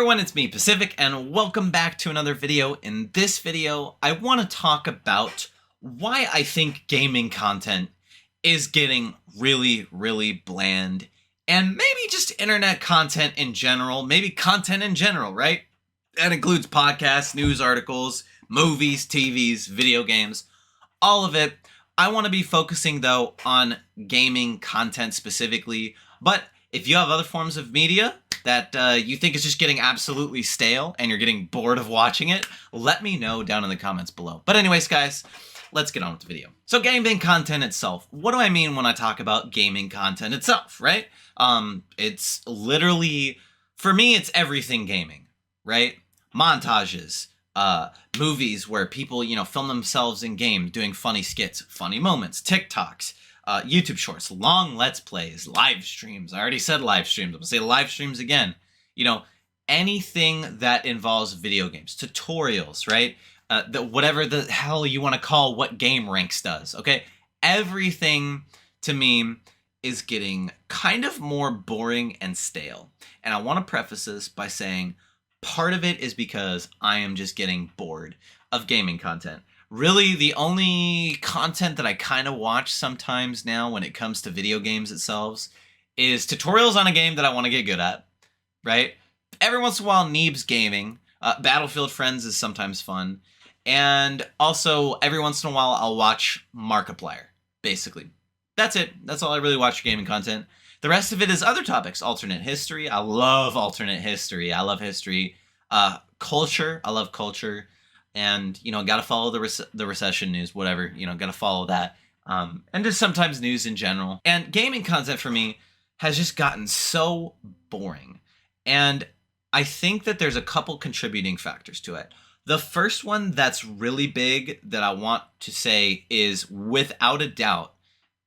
everyone, it's me, Pacific, and welcome back to another video. In this video, I want to talk about why I think gaming content is getting really bland, and maybe just internet content in general, maybe content in general, right? That includes podcasts, news articles, movies, TVs, video games, all of it. I want to be focusing, though, on gaming content specifically, but if you have other forms of media that you think is just getting absolutely stale and you're getting bored of watching it, let me know down in the comments below. But anyways, guys, let's get on with the video. So gaming content itself. What do I mean when I talk about gaming content itself, right? It's literally, for me, it's everything gaming, right? Montages, movies where people, film themselves in game doing funny skits, funny moments, TikToks, YouTube shorts, long Let's Plays, live streams. I already said live streams. I'm going to say live streams again. Anything that involves video games, tutorials, right? Whatever the hell you want to call what Game Ranks does, okay? Everything, to me, is getting kind of more boring and stale. And I want to preface this by saying part of it is because I am just getting bored of gaming content. Really, the only content that I kind of watch sometimes now when it comes to video games itself is tutorials on a game that I want to get good at, right? Every once in a while, Neebs Gaming. Battlefield Friends is sometimes fun. And also, every once in a while, I'll watch Markiplier, basically. That's it. That's all I really watch for gaming content. The rest of it is other topics. Alternate history. I love alternate history. I love history. Culture. I love culture. And, gotta follow the recession news, whatever, gotta follow that. And just sometimes news in general. And gaming content for me has just gotten so boring. And I think that there's a couple contributing factors to it. The first one that's really big that I want to say is without a doubt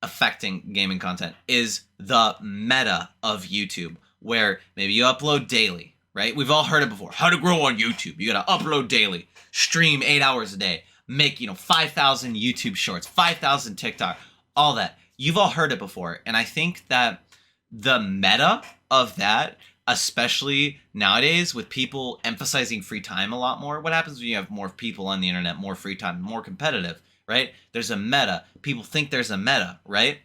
affecting gaming content is the meta of YouTube, where maybe you upload daily, right? We've all heard it before. How to grow on YouTube. You gotta upload daily. Stream 8 hours a day, make, 5,000 YouTube shorts, 5,000 TikTok, all that. You've all heard it before. And I think that the meta of that, especially nowadays with people emphasizing free time a lot more, what happens when you have more people on the internet, more free time, more competitive, right? There's a meta. People think there's a meta, right?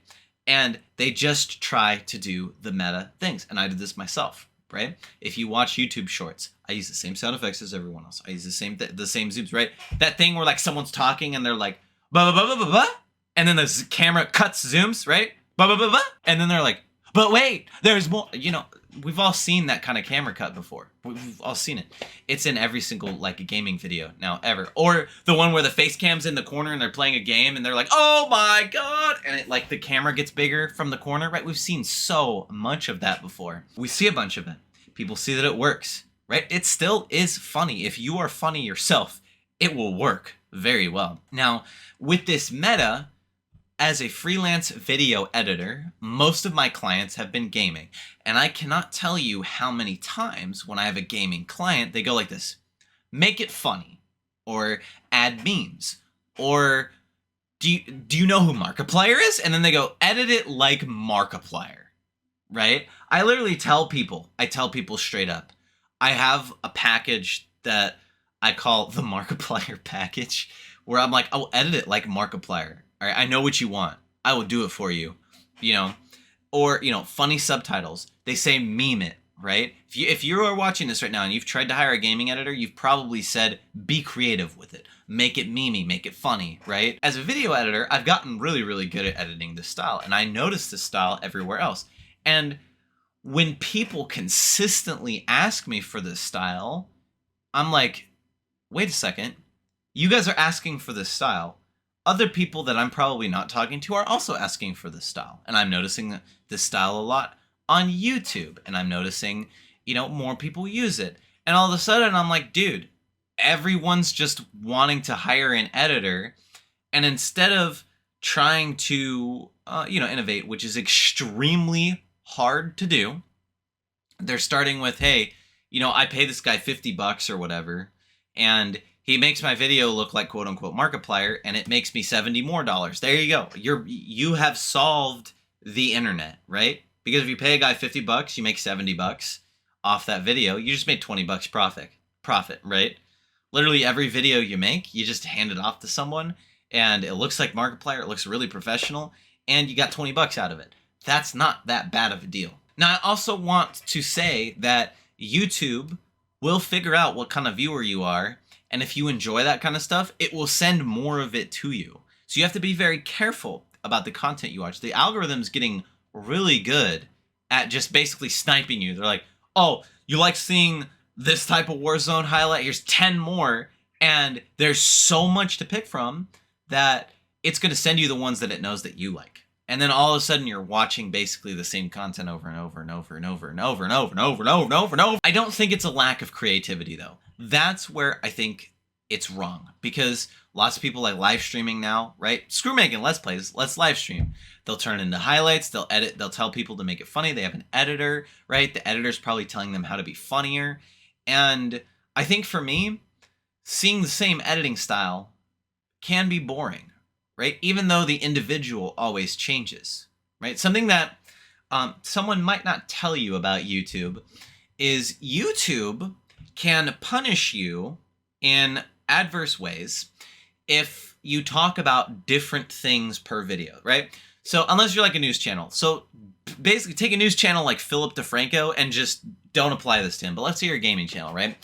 And they just try to do the meta things. And I did this myself. Right? If you watch YouTube shorts, I use the same sound effects as everyone else. I use the same zooms, right? That thing where like someone's talking and they're like, ba ba ba ba ba ba, and then the camera cuts, zooms, right? Ba ba ba ba, and then they're like, but wait, there's more. We've all seen that kind of camera cut before. We've all seen it. It's in every single like gaming video now ever. Or the one where the face cam's in the corner and they're playing a game and they're like, oh my god, and it like the camera gets bigger from the corner, right? We've seen so much of that before. We see a bunch of it. People see that it works, right? It still is funny. If you are funny yourself, it will work very well. Now, with this meta, as a freelance video editor, most of my clients have been gaming. And I cannot tell you how many times when I have a gaming client, they go like this: make it funny, or add memes, or do you know who Markiplier is? And then they go, edit it like Markiplier, right? I literally tell people straight up, I have a package that I call the Markiplier package, where I'm like, I will edit it like Markiplier. All right, I know what you want. I will do it for you, Or, funny subtitles. They say meme it, right? If you are watching this right now and you've tried to hire a gaming editor, you've probably said, be creative with it. Make it memey, make it funny, right? As a video editor, I've gotten really good at editing this style, and I notice this style everywhere else. And when people consistently ask me for this style, I'm like, wait a second. You guys are asking for this style. Other people that I'm probably not talking to are also asking for this style. And I'm noticing this style a lot on YouTube. And I'm noticing, more people use it. And all of a sudden I'm like, dude, everyone's just wanting to hire an editor. And instead of trying to, innovate, which is extremely hard to do, they're starting with, hey, I pay this guy $50 or whatever. And he makes my video look like quote unquote Markiplier, and it makes me $70 more. There you go. You have solved the internet, right? Because if you pay a guy $50, you make $70. off that video, you just made 20 bucks profit, right? Literally every video you make, you just hand it off to someone and it looks like Markiplier, it looks really professional, and you got 20 bucks out of it. That's not that bad of a deal. Now, I also want to say that YouTube will figure out what kind of viewer you are, and if you enjoy that kind of stuff, it will send more of it to you. So you have to be very careful about the content you watch. The algorithm's getting really good at just basically sniping you. They're like, oh, you like seeing this type of Warzone highlight? Here's 10 more. And there's so much to pick from that it's going to send you the ones that it knows that you like. And then all of a sudden you're watching basically the same content over and over and over and over and over and over and over and over and over and over. I don't think it's a lack of creativity though. That's where I think it's wrong, because lots of people like live streaming now, right? Screw making Let's Plays, let's live stream. They'll turn it into highlights, they'll edit, they'll tell people to make it funny. They have an editor, right? The editor's probably telling them how to be funnier. And I think for me, seeing the same editing style can be boring, right? Even though the individual always changes, right? Something that someone might not tell you about YouTube is YouTube can punish you in adverse ways if you talk about different things per video, right? So unless you're like a news channel. So basically take a news channel like Philip DeFranco and just don't apply this to him. But let's say you're a gaming channel, right?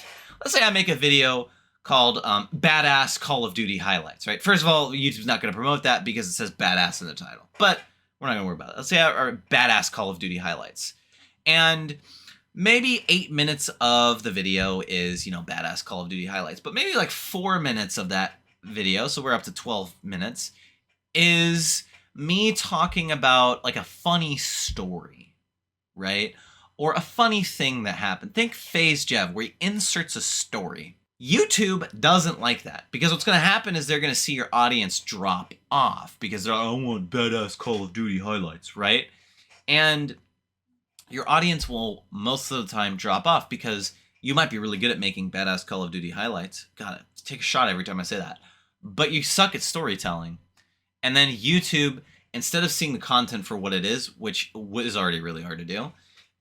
Let's say I make a video called Badass Call of Duty Highlights, right? First of all, YouTube's not going to promote that because it says badass in the title. But we're not going to worry about it. Let's say our Badass Call of Duty Highlights. And maybe 8 minutes of the video is, badass Call of Duty highlights, but maybe like 4 minutes of that video, so we're up to 12 minutes, is me talking about like a funny story, right? Or a funny thing that happened. Think FaZe Jev, where he inserts a story. YouTube doesn't like that, because what's going to happen is they're going to see your audience drop off because they're like, I want badass Call of Duty highlights, right? And your audience will most of the time drop off because you might be really good at making badass Call of Duty highlights. Gotta take a shot every time I say that. But you suck at storytelling. And then YouTube, instead of seeing the content for what it is, which is already really hard to do,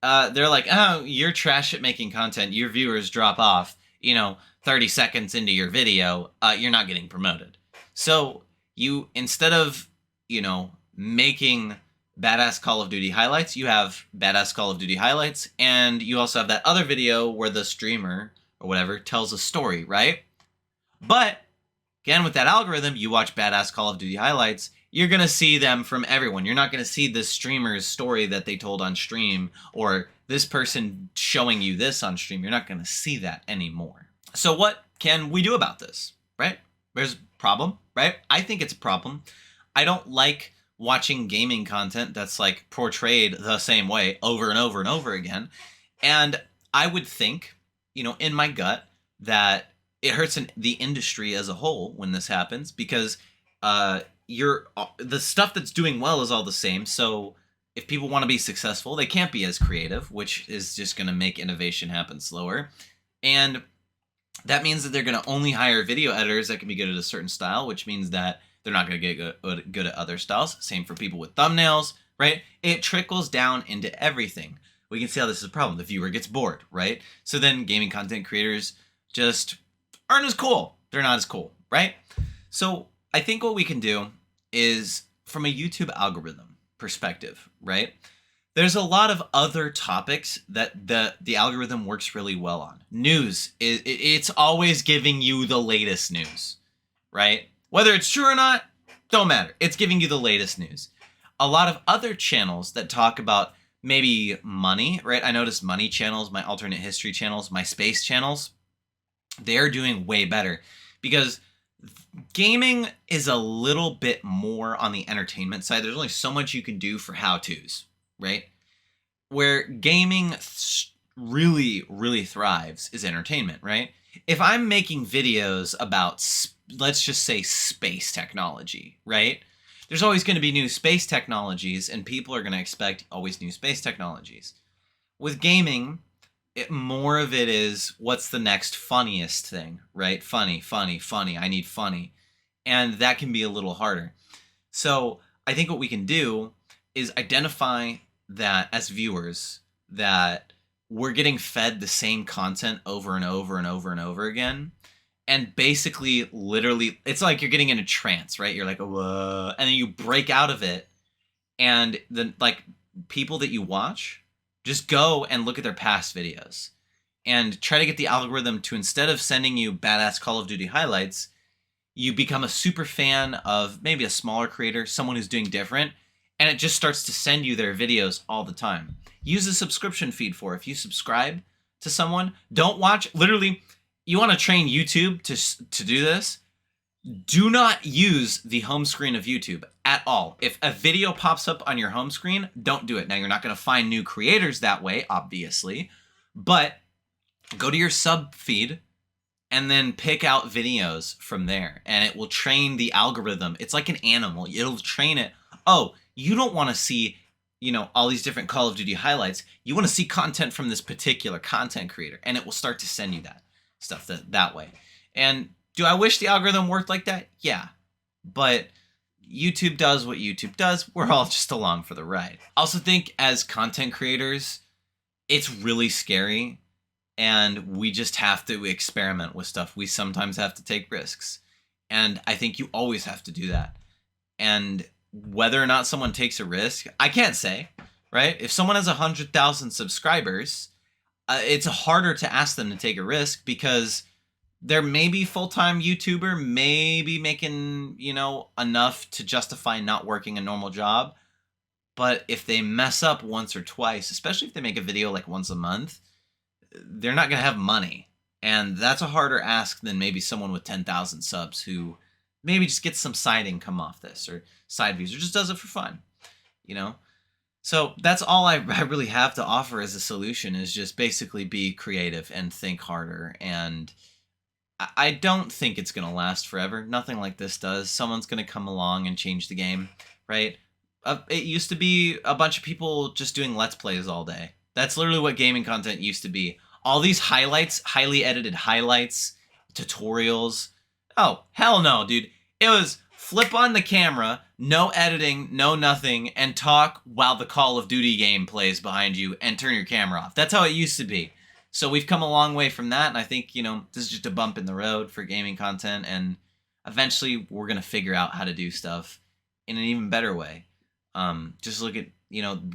they're like, oh, you're trash at making content. Your viewers drop off, 30 seconds into your video, you're not getting promoted. So you, instead of, making badass Call of Duty highlights, you have badass Call of Duty highlights, and you also have that other video where the streamer or whatever tells a story, right? But again, with that algorithm, you watch badass Call of Duty highlights, you're going to see them from everyone. You're not going to see the streamer's story that they told on stream, or this person showing you this on stream. You're not going to see that anymore. So what can we do about this, right? There's a problem, right? I think it's a problem. I don't like watching gaming content that's like portrayed the same way over and over and over again. And I would think, in my gut, that it hurts the industry as a whole when this happens, because the stuff that's doing well is all the same. So if people want to be successful, they can't be as creative, which is just going to make innovation happen slower. And that means that they're going to only hire video editors that can be good at a certain style, which means that they're not going to get good at other styles. Same for people with thumbnails, right? It trickles down into everything. We can see how this is a problem. The viewer gets bored, right? So then gaming content creators just aren't as cool. They're not as cool, right? So I think what we can do is, from a YouTube algorithm perspective, right? There's a lot of other topics that the algorithm works really well on. News, it's always giving you the latest news, right? Whether it's true or not, don't matter. It's giving you the latest news. A lot of other channels that talk about maybe money, right? I noticed money channels, my alternate history channels, my space channels, they're doing way better, because gaming is a little bit more on the entertainment side. There's only so much you can do for how-tos, right? Where gaming really, really thrives is entertainment, right? If I'm making videos about, let's just say, space technology, right? There's always going to be new space technologies, and people are going to expect always new space technologies. With gaming, more of it is, what's the next funniest thing, right? Funny, funny, funny. I need funny. And that can be a little harder. So I think what we can do is identify that as viewers, that we're getting fed the same content over and over and over and over again. And basically, literally, it's like you're getting in a trance, right? You're like, whoa, and then you break out of it, and the like people that you watch, just go and look at their past videos and try to get the algorithm to, instead of sending you badass Call of Duty highlights, you become a super fan of maybe a smaller creator, someone who's doing different, and it just starts to send you their videos all the time. Use a subscription feed for it. If you subscribe to someone, don't watch, literally, you want to train YouTube to do this, do not use the home screen of YouTube at all. If a video pops up on your home screen, don't do it. Now, you're not going to find new creators that way, obviously, but go to your sub feed and then pick out videos from there, and it will train the algorithm. It's like an animal. It'll train it. Oh, you don't want to see, all these different Call of Duty highlights. You want to see content from this particular content creator, and it will start to send you that stuff that way. And do I wish the algorithm worked like that? Yeah, but YouTube does what YouTube does. We're all just along for the ride. I also think as content creators, it's really scary, and we just have to experiment with stuff. We sometimes have to take risks, and I think you always have to do that. And whether or not someone takes a risk, I can't say, right? If someone has 100,000 subscribers, it's harder to ask them to take a risk, because they're maybe full-time YouTuber, maybe making, enough to justify not working a normal job. But if they mess up once or twice, especially if they make a video like once a month, they're not going to have money. And that's a harder ask than maybe someone with 10,000 subs who maybe just gets some side income off this, or side views, or just does it for fun, So that's all I really have to offer as a solution, is just basically be creative and think harder. And I don't think it's going to last forever. Nothing like this does. Someone's going to come along and change the game, right? It used to be a bunch of people just doing Let's Plays all day. That's literally what gaming content used to be. All these highlights, highly edited highlights, tutorials. Oh, hell no, dude. It was flip on the camera, no editing, no nothing, and talk while the Call of Duty game plays behind you, and turn your camera off. That's how it used to be. So we've come a long way from that, and I think, this is just a bump in the road for gaming content, and eventually we're going to figure out how to do stuff in an even better way. Just look at,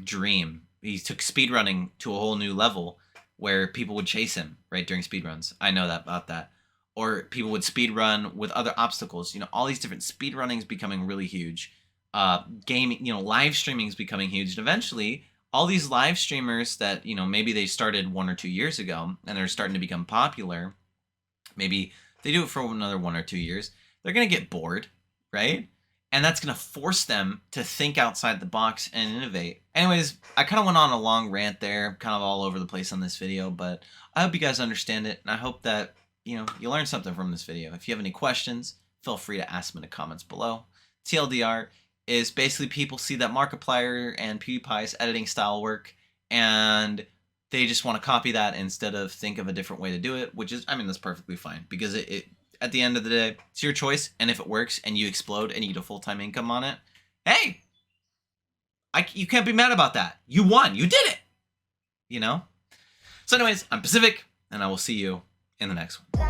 Dream. He took speedrunning to a whole new level where people would chase him, right, during speedruns. I know about that. Or people would speedrun with other obstacles. All these different speedrunning is becoming really huge. Gaming, live streaming is becoming huge. And eventually, all these live streamers that, maybe they started 1 or 2 years ago and they're starting to become popular, maybe they do it for another 1 or 2 years, they're going to get bored, right? And that's going to force them to think outside the box and innovate. Anyways, I kind of went on a long rant there, kind of all over the place on this video, but I hope you guys understand it, and I hope that, you learned something from this video. If you have any questions, feel free to ask them in the comments below. TLDR is basically people see that Markiplier and PewDiePie's editing style work, and they just want to copy that instead of think of a different way to do it, which is, that's perfectly fine, because it at the end of the day, it's your choice, and if it works and you explode and you get a full-time income on it, hey, you can't be mad about that. You won. You did it. So anyways, I'm Pacific, and I will see you in the next one.